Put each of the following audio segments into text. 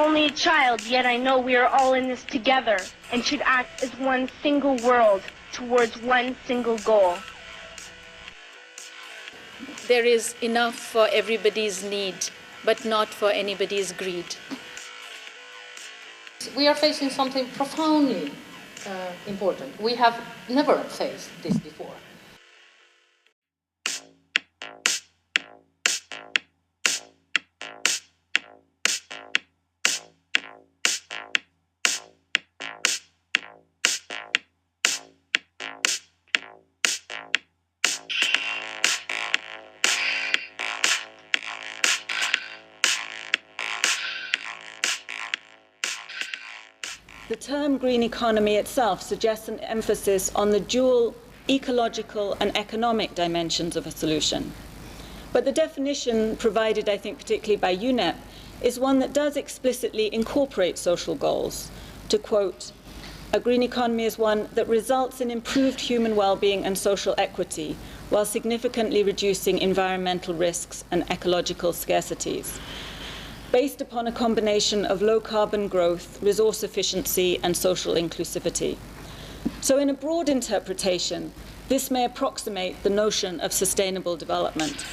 only a child, yet I know we are all in this together and should act as one single world towards one single goal. There is enough for everybody's need, but not for anybody's greed. We are facing something profoundly important. We have never faced this before. The term green economy itself suggests an emphasis on the dual ecological and economic dimensions of a solution. But the definition provided, I think, particularly by UNEP, is one that does explicitly incorporate social goals. To quote, "A green economy is one that results in improved human well-being and social equity, while significantly reducing environmental risks and ecological scarcities, based upon a combination of low-carbon growth, resource efficiency, and social inclusivity." So in a broad interpretation, this may approximate the notion of sustainable development.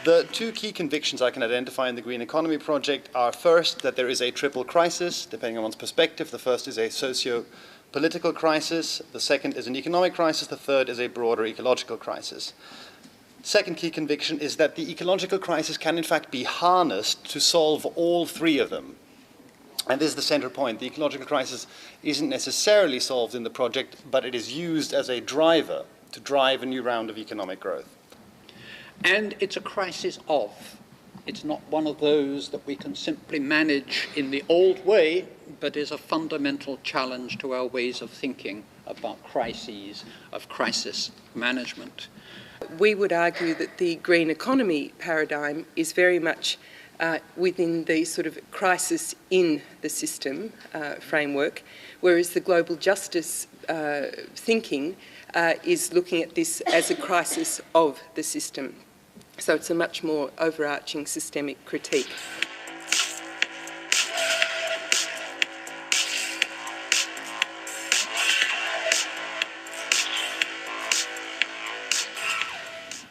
The two key convictions I can identify in the Green Economy Project are, first, that there is a triple crisis, depending on one's perspective. The first is a socio-political crisis, the second is an economic crisis, the third is a broader ecological crisis. Second key conviction is that the ecological crisis can in fact be harnessed to solve all three of them. And this is the central point. The ecological crisis isn't necessarily solved in the project, but it is used as a driver to drive a new round of economic growth. And it's a crisis of. It's not one of those that we can simply manage in the old way, but is a fundamental challenge to our ways of thinking about crises, of crisis management. We would argue that the green economy paradigm is very much within the sort of crisis in the system framework, whereas the global justice thinking is looking at this as a crisis of the system. So it's a much more overarching systemic critique.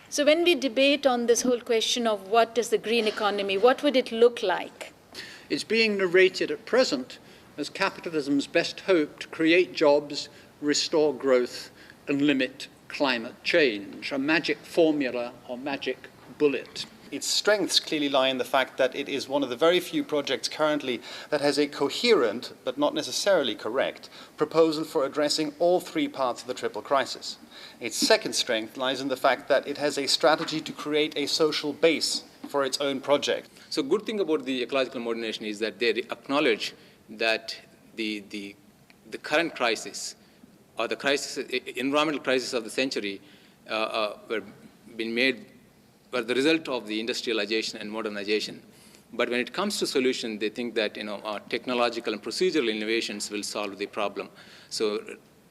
So when we debate on this whole question of what is the green economy, what would it look like? It's being narrated at present as capitalism's best hope to create jobs, restore growth, and limit climate change, a magic formula or magic bullet. Its strengths clearly lie in the fact that it is one of the very few projects currently that has a coherent, but not necessarily correct, proposal for addressing all three parts of the triple crisis. Its second strength lies in the fact that it has a strategy to create a social base for its own project. So good thing about the ecological modernization is that they acknowledge that the current crisis, or the crisis, environmental crisis of the century, were the result of the industrialization and modernization. But when it comes to solution, they think that technological and procedural innovations will solve the problem. So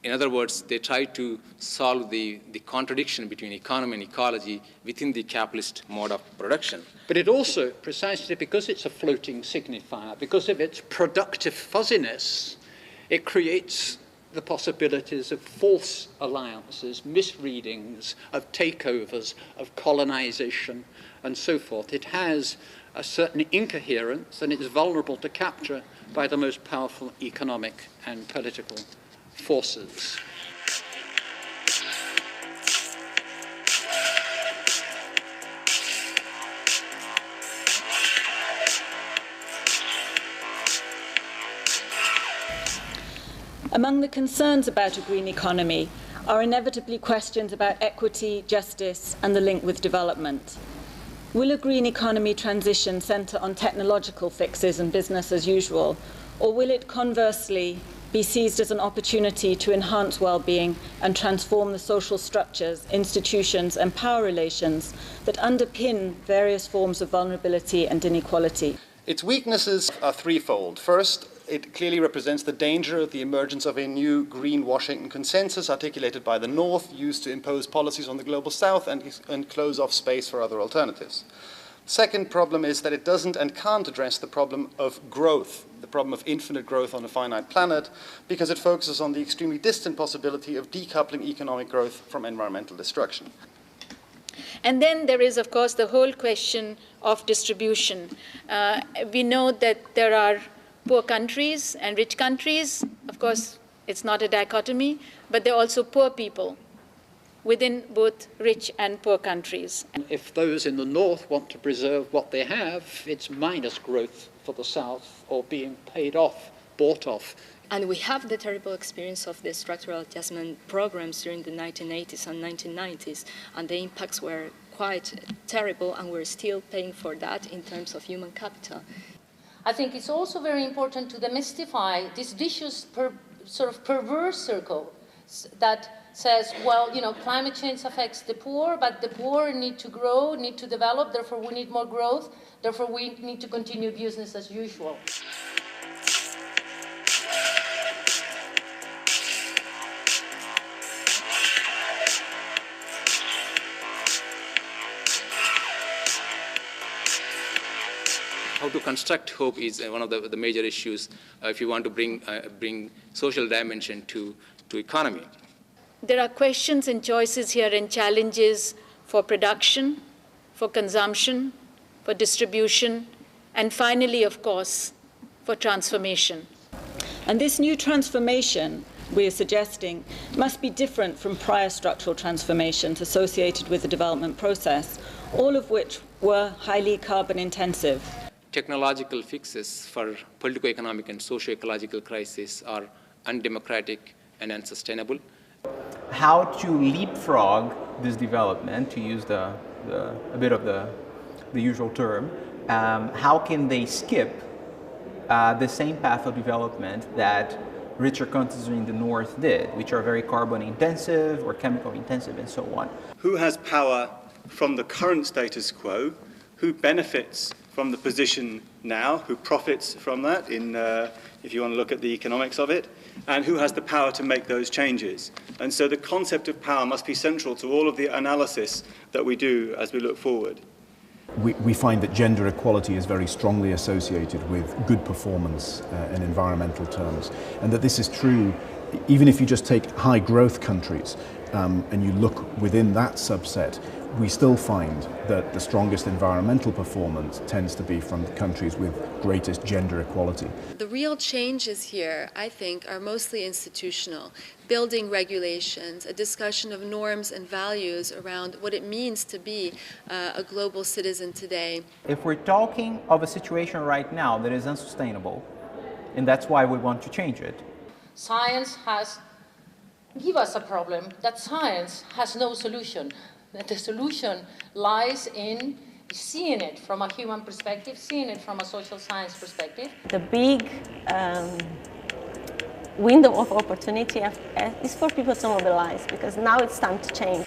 in other words, they try to solve the contradiction between economy and ecology within the capitalist mode of production. But it also, precisely because it's a floating signifier, because of its productive fuzziness, it creates the possibilities of false alliances, misreadings, of takeovers, of colonization, and so forth. It has a certain incoherence, and it's vulnerable to capture by the most powerful economic and political forces. Among the concerns about a green economy are inevitably questions about equity, justice, and the link with development. Will a green economy transition centre on technological fixes and business as usual, or will it conversely be seized as an opportunity to enhance well-being and transform the social structures, institutions, and power relations that underpin various forms of vulnerability and inequality? Its weaknesses are threefold. First, it clearly represents the danger of the emergence of a new green Washington consensus articulated by the North, used to impose policies on the global South and close off space for other alternatives. Second problem is that it doesn't and can't address the problem of growth, the problem of infinite growth on a finite planet, because it focuses on the extremely distant possibility of decoupling economic growth from environmental destruction. And then there is, of course, the whole question of distribution. We know that there are poor countries and rich countries. Of course, it's not a dichotomy, but there are also poor people within both rich and poor countries. If those in the north want to preserve what they have, it's minus growth for the south, or being paid off, bought off. And we have the terrible experience of the structural adjustment programs during the 1980s and 1990s, and the impacts were quite terrible, and we're still paying for that in terms of human capital. I think it's also very important to demystify this vicious, sort of perverse circle that says, well, you know, climate change affects the poor, but the poor need to grow, need to develop, therefore we need more growth, therefore we need to continue business as usual. How to construct hope is one of the major issues if you want to bring social dimension to economy. There are questions and choices here and challenges for production, for consumption, for distribution, and finally, of course, for transformation. And this new transformation we are suggesting must be different from prior structural transformations associated with the development process, all of which were highly carbon intensive. Technological fixes for politico-economic and socio-ecological crises are undemocratic and unsustainable. How to leapfrog this development, to use a bit of the usual term, how can they skip the same path of development that richer countries in the north did, which are very carbon intensive or chemical intensive and so on. Who has power from the current status quo? Who benefits from the position now? Who profits from that, if you want to look at the economics of it? And who has the power to make those changes? And so the concept of power must be central to all of the analysis that we do as we look forward. We find that gender equality is very strongly associated with good performance in environmental terms, and that this is true even if you just take high growth countries and you look within that subset. We still find that the strongest environmental performance tends to be from the countries with greatest gender equality. The real changes here, I think, are mostly institutional. Building regulations, a discussion of norms and values around what it means to be a global citizen today. If we're talking of a situation right now that is unsustainable, and that's why we want to change it. Science has given us a problem that science has no solution. That the solution lies in seeing it from a human perspective, seeing it from a social science perspective. The big window of opportunity is for people to mobilize, because now it's time to change.